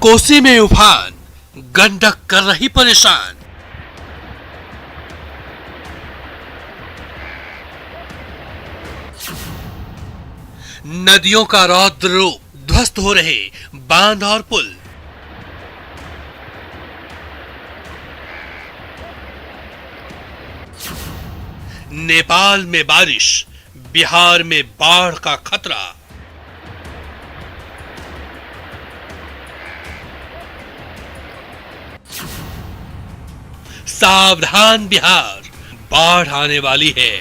कोसी में उफान, गंडक कर रही परेशान। नदियों का रौद्र रूप, ध्वस्त हो रहे बांध और पुल। नेपाल में बारिश, बिहार में बाढ़ का खतरा। सावधान बिहार, बाढ़ आने वाली है।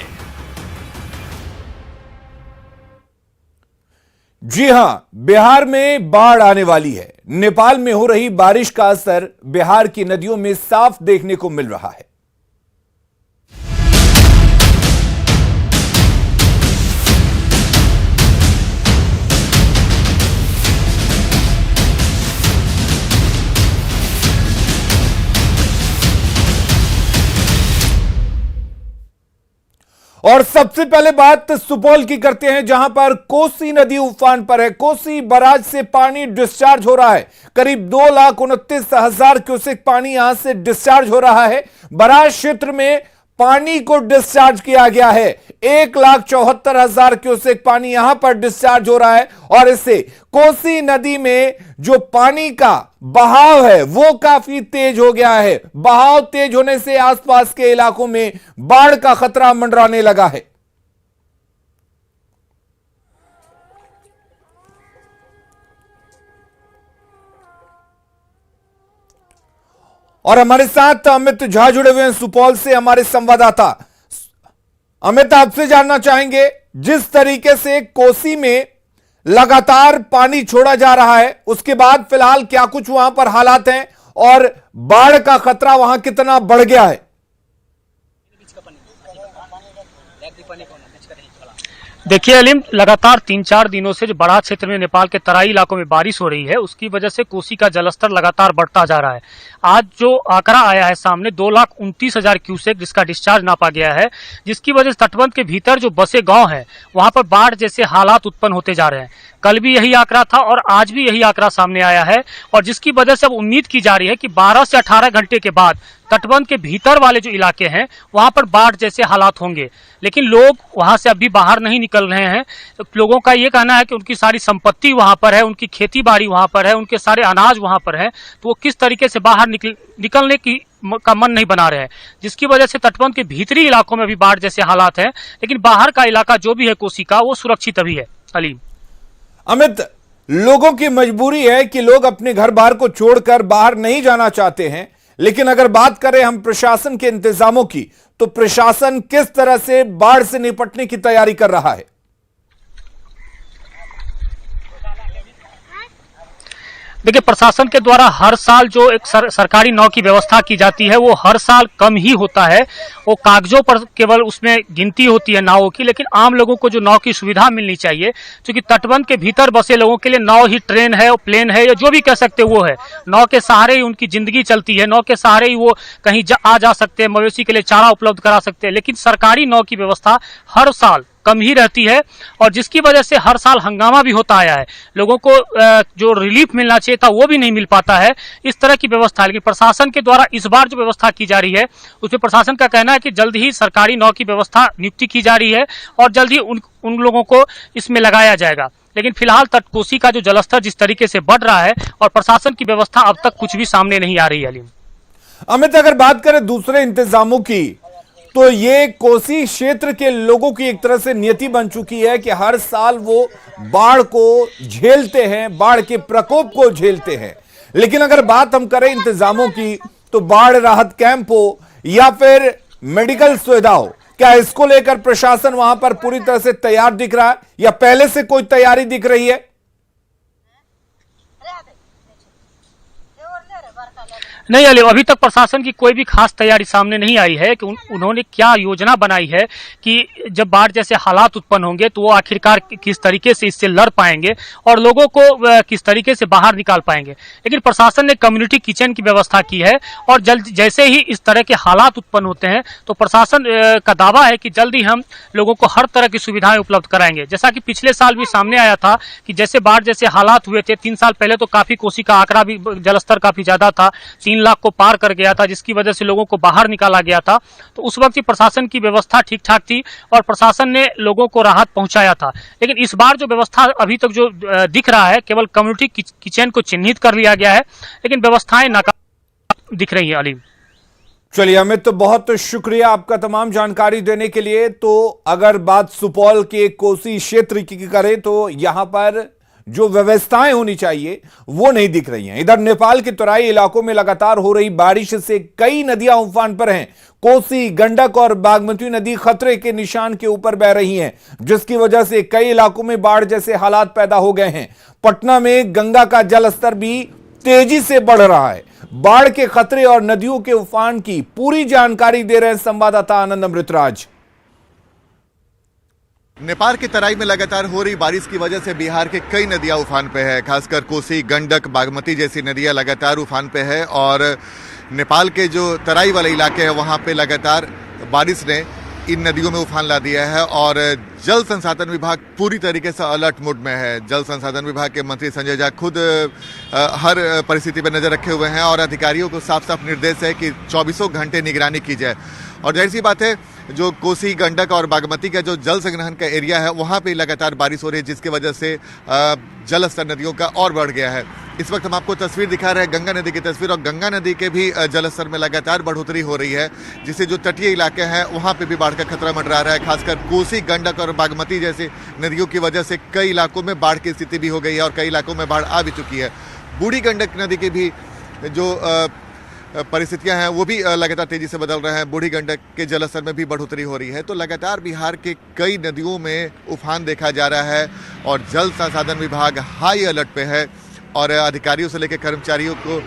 जी हां, बिहार में बाढ़ आने वाली है। नेपाल में हो रही बारिश का असर बिहार की नदियों में साफ देखने को मिल रहा है। और सबसे पहले बात सुपौल की करते हैं, जहां पर कोसी नदी उफान पर है। कोसी बराज से पानी डिस्चार्ज हो रहा है। करीब 2,29,000 क्यूसेक पानी यहां से डिस्चार्ज हो रहा है। बराज क्षेत्र में पानी को डिस्चार्ज किया गया है। 1,74,000 क्यूसेक पानी यहां पर डिस्चार्ज हो रहा है और इससे कोसी नदी में जो पानी का बहाव है वो काफी तेज हो गया है। बहाव तेज होने से आसपास के इलाकों में बाढ़ का खतरा मंडराने लगा है। और हमारे साथ अमित झा जुड़े हुए हैं सुपौल से, हमारे संवाददाता। अमित, आपसे जानना चाहेंगे, जिस तरीके से कोसी में लगातार पानी छोड़ा जा रहा है, उसके बाद फिलहाल क्या कुछ वहां पर हालात हैं और बाढ़ का खतरा वहां कितना बढ़ गया है? देखिए अलीम, लगातार 3-4 दिनों से जो बराज क्षेत्र में नेपाल के तराई इलाकों में बारिश हो रही है, उसकी वजह से कोसी का जलस्तर लगातार बढ़ता जा रहा है। आज जो आंकड़ा आया है सामने 2,29,000 क्यूसेक जिसका डिस्चार्ज नापा गया है, जिसकी वजह से तटबंध के भीतर जो बसे गांव हैं वहां पर बाढ़ जैसे हालात उत्पन्न होते जा रहे हैं। कल भी यही आंकड़ा था और आज भी यही आंकड़ा सामने आया है और जिसकी वजह से अब उम्मीद की जा रही है कि 12 से 18 घंटे के बाद तटबंध के भीतर वाले जो इलाके हैं वहां पर बाढ़ जैसे हालात होंगे। लेकिन लोग वहां से अभी बाहर नहीं निकल रहे हैं। लोगों का ये कहना है कि उनकी सारी संपत्ति वहां पर है, उनकी खेती बाड़ी वहां पर है, उनके सारे अनाज वहां पर है, तो वो किस तरीके से बाहर निकलने का मन नहीं बना रहे हैं, जिसकी वजह से तटबंध के भीतरी इलाकों में भी बाढ़ जैसे हालात हैं। लेकिन बाहर का इलाका जो भी है कोसी का, वो सुरक्षित अभी है। अलीम, अमित, लोगों की मजबूरी है कि लोग अपने घर बार को छोड़कर बाहर नहीं जाना चाहते हैं, लेकिन अगर बात करें हम प्रशासन के इंतजामों की, तो प्रशासन किस तरह से बाढ़ से निपटने की तैयारी कर रहा है? देखिए, प्रशासन के द्वारा हर साल जो एक सरकारी नाव की व्यवस्था की जाती है वो हर साल कम ही होता है। वो कागजों पर केवल उसमें गिनती होती है नावों की, लेकिन आम लोगों को जो नाव की सुविधा मिलनी चाहिए, क्योंकि तटबंध के भीतर बसे लोगों के लिए नाव ही ट्रेन है, प्लेन है, या जो भी कह सकते वो है। नाव के सहारे ही उनकी जिंदगी चलती है, नाव के सहारे ही वो कहीं आ जा सकते हैं, मवेशी के लिए चारा उपलब्ध करा सकते हैं। लेकिन सरकारी नाव की व्यवस्था हर साल कम ही रहती है और जिसकी वजह से हर साल हंगामा भी होता आया है। लोगों को जो रिलीफ मिलना चाहिए था वो भी नहीं मिल पाता है, इस तरह की व्यवस्था। लेकिन प्रशासन के द्वारा इस बार जो व्यवस्था की जा रही है उसमें प्रशासन का कहना है कि जल्द ही सरकारी नाव की व्यवस्था नियुक्ति की जा रही है और जल्द ही उन लोगों को इसमें लगाया जाएगा। लेकिन फिलहाल तट कोसी का जो जलस्तर जिस तरीके से बढ़ रहा है और प्रशासन की व्यवस्था अब तक कुछ भी सामने नहीं आ रही है। अलीम, अमित, अगर बात करें दूसरे इंतजामों की, तो ये कोसी क्षेत्र के लोगों की एक तरह से नियति बन चुकी है कि हर साल वो बाढ़ को झेलते हैं, बाढ़ के प्रकोप को झेलते हैं। लेकिन अगर बात हम करें इंतजामों की, तो बाढ़ राहत कैंप हो या फिर मेडिकल सुविधा हो, क्या इसको लेकर प्रशासन वहां पर पूरी तरह से तैयार दिख रहा है या पहले से कोई तैयारी दिख रही है? नहीं अली, अभी तक प्रशासन की कोई भी खास तैयारी सामने नहीं आई है कि उन्होंने क्या योजना बनाई है कि जब बाढ़ जैसे हालात उत्पन्न होंगे तो वो आखिरकार किस तरीके से इससे लड़ पाएंगे और लोगों को किस तरीके से बाहर निकाल पाएंगे। लेकिन प्रशासन ने कम्युनिटी किचन की व्यवस्था की है और जल्द जैसे ही इस तरह के हालात उत्पन्न होते हैं तो प्रशासन का दावा है कि जल्द ही हम लोगों को हर तरह की सुविधाएं उपलब्ध कराएंगे। जैसा कि पिछले साल भी सामने आया था कि जैसे बाढ़ जैसे हालात हुए थे 3 साल पहले, तो काफी कोसी का आंकड़ा भी जलस्तर काफी ज्यादा था, 3 लाख को पार कर गया था, जिसकी वजह से लोगों को बाहर निकाला गया था। तो उस वक्त प्रशासन की व्यवस्था ठीक ठाक थी और प्रशासन ने लोगों को राहत पहुंचाया था। लेकिन इस बार जो व्यवस्था अभी तक जो दिख रहा है, केवल कम्युनिटी किचन को चिन्हित कर लिया गया है, लेकिन व्यवस्थाएं नाकाम दिख रही है। अली, चलिए अमित, तो बहुत शुक्रिया आपका तमाम जानकारी देने के लिए। तो अगर बात सुपौल के कोसी क्षेत्र की करें तो यहां पर जो व्यवस्थाएं होनी चाहिए वो नहीं दिख रही हैं। इधर नेपाल के तराई इलाकों में लगातार हो रही बारिश से कई नदियां उफान पर हैं। कोसी, गंडक और बागमती नदी खतरे के निशान के ऊपर बह रही हैं, जिसकी वजह से कई इलाकों में बाढ़ जैसे हालात पैदा हो गए हैं। पटना में गंगा का जलस्तर भी तेजी से बढ़ रहा है। बाढ़ के खतरे और नदियों के उफान की पूरी जानकारी दे रहे हैं संवाददाता आनंद अमृतराज। नेपाल की तराई में लगातार हो रही बारिश की वजह से बिहार के कई नदियां उफान पे है। खासकर कोसी, गंडक, बागमती जैसी नदियां लगातार उफान पे है और नेपाल के जो तराई वाले इलाके हैं वहां पे लगातार बारिश ने इन नदियों में उफान ला दिया है और जल संसाधन विभाग पूरी तरीके से अलर्ट मोड में है। जल संसाधन विभाग के मंत्री संजय झा खुद हर परिस्थिति पर नजर रखे हुए हैं और अधिकारियों को साफ साफ निर्देश है कि 24 घंटे निगरानी की जाए। और जाहिर सी बात है, जो कोसी, गंडक और बागमती का जो जल संग्रहण का एरिया है वहाँ पे लगातार बारिश हो रही है, जिसकी वजह से जल स्तर नदियों का और बढ़ गया है। इस वक्त हम आपको तस्वीर दिखा रहे हैं गंगा नदी की तस्वीर, और गंगा नदी के भी जल स्तर में लगातार बढ़ोतरी हो रही है, जिससे जो तटीय इलाके हैं वहाँ पे भी बाढ़ का खतरा मंडरा रहा है। खासकर कोसी, गंडक और बागमती जैसी नदियों की वजह से कई इलाकों में बाढ़ की स्थिति भी हो गई है और कई इलाकों में बाढ़ आ भी चुकी है। बूढ़ी गंडक नदी की भी जो परिस्थितियां हैं वो भी लगातार तेजी से बदल रहे हैं। बूढ़ी गंडक के जलस्तर में भी बढ़ोतरी हो रही है। तो लगातार बिहार के कई नदियों में उफान देखा जा रहा है और जल संसाधन विभाग हाई अलर्ट पे है और अधिकारियों से लेकर कर्मचारियों को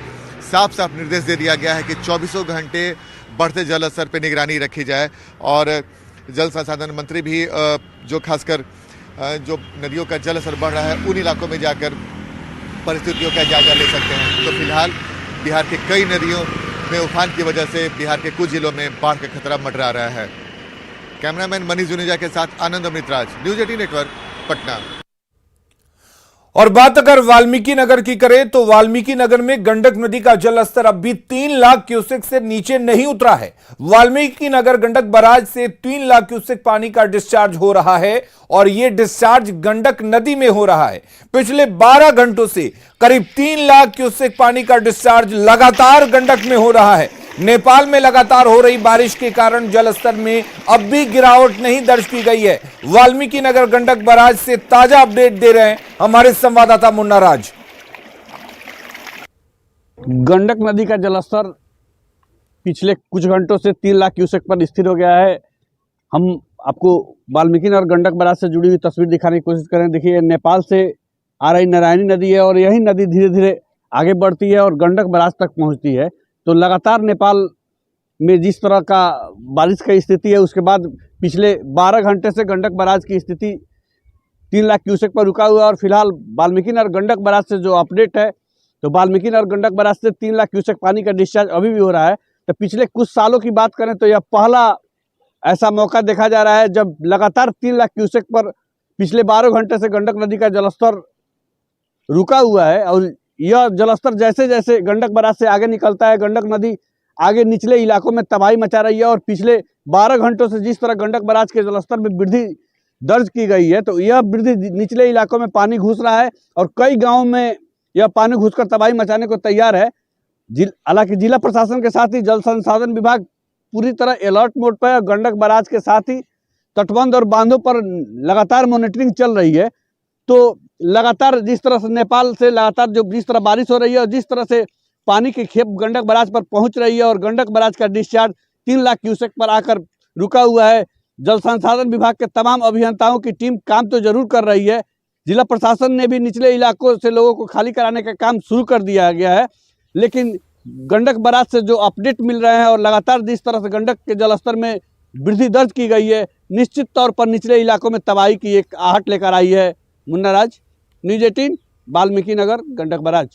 साफ साफ निर्देश दे दिया गया है कि 24 घंटे बढ़ते जल स्तर पर निगरानी रखी जाए। और जल संसाधन मंत्री भी जो खासकर जो नदियों का जल स्तर बढ़ रहा है उन इलाकों में जाकर परिस्थितियों का जायजा ले सकते हैं। तो फिलहाल बिहार के कई नदियों में उफान की वजह से बिहार के कुछ जिलों में बाढ़ का खतरा मंडरा रहा है। कैमरामैन मनीष जुनेजा के साथ आनंद अमृतराज, न्यूज 18 नेटवर्क, पटना। और बात अगर वाल्मीकि नगर की करें तो वाल्मीकि नगर में गंडक नदी का जलस्तर अब भी 3 लाख क्यूसेक से नीचे नहीं उतरा है। वाल्मीकि नगर गंडक बराज से 3 लाख क्यूसेक पानी का डिस्चार्ज हो रहा है और यह डिस्चार्ज गंडक नदी में हो रहा है। पिछले 12 घंटों से करीब 3 लाख क्यूसेक पानी का डिस्चार्ज लगातार गंडक में हो रहा है। नेपाल में लगातार हो रही बारिश के कारण जलस्तर में अब भी गिरावट नहीं दर्ज की गई है। वाल्मीकि नगर गंडक बराज से ताजा अपडेट दे रहे हैं हमारे संवाददाता मुन्ना राज। गंडक नदी का जलस्तर पिछले कुछ घंटों से 3 लाख क्यूसेक पर स्थिर हो गया है। हम आपको वाल्मीकि नगर गंडक बराज से जुड़ी हुई तस्वीर दिखाने की कोशिश करें। देखिए, नेपाल से आ रही नारायणी नदी है और यही नदी धीरे धीरे आगे बढ़ती है और गंडक बराज तक पहुंचती है। तो लगातार नेपाल में जिस तरह का बारिश की स्थिति है, उसके बाद पिछले 12 घंटे से गंडक बराज की स्थिति 3 लाख क्यूसेक पर रुका हुआ है। और फिलहाल वाल्मीकि नगर गंडक बराज से जो अपडेट है, तो वाल्मीकि नगर गंडक बराज से 3 लाख क्यूसेक पानी का डिस्चार्ज अभी भी हो रहा है। तो पिछले कुछ सालों की बात करें तो यह पहला ऐसा मौका देखा जा रहा है जब लगातार 3 लाख क्यूसेक पर पिछले 12 घंटे से गंडक नदी का जलस्तर रुका हुआ है। और यह जलस्तर जैसे जैसे गंडक बराज से आगे निकलता है, गंडक नदी आगे निचले इलाकों में तबाही मचा रही है। और पिछले 12 घंटों से जिस तरह गंडक बराज के जलस्तर में वृद्धि दर्ज की गई है, तो यह वृद्धि निचले इलाकों में पानी घुस रहा है और कई गांवों में यह पानी घुसकर तबाही मचाने को तैयार है। हालांकि जिला प्रशासन के साथ ही जल संसाधन विभाग पूरी तरह अलर्ट मोड पर है। गंडक बराज के साथ ही तटबंध और बांधों पर लगातार मॉनिटरिंग चल रही है। तो लगातार जिस तरह से नेपाल से लगातार जिस तरह बारिश हो रही है और जिस तरह से पानी की खेप गंडक बराज पर पहुंच रही है और गंडक बराज का डिस्चार्ज 3 लाख क्यूसेक पर आकर रुका हुआ है, जल संसाधन विभाग के तमाम अभियंताओं की टीम काम तो जरूर कर रही है। जिला प्रशासन ने भी निचले इलाकों से लोगों को खाली कराने का काम शुरू कर दिया गया है, लेकिन गंडक बराज से जो अपडेट मिल रहे हैं और लगातार जिस तरह से गंडक के जलस्तर में वृद्धि दर्ज की गई है, निश्चित तौर पर निचले इलाकों में तबाही की एक आहट लेकर आई है। मुन्ना राज, न्यूज़ 18, वाल्मीकि नगर, गंडक बराज।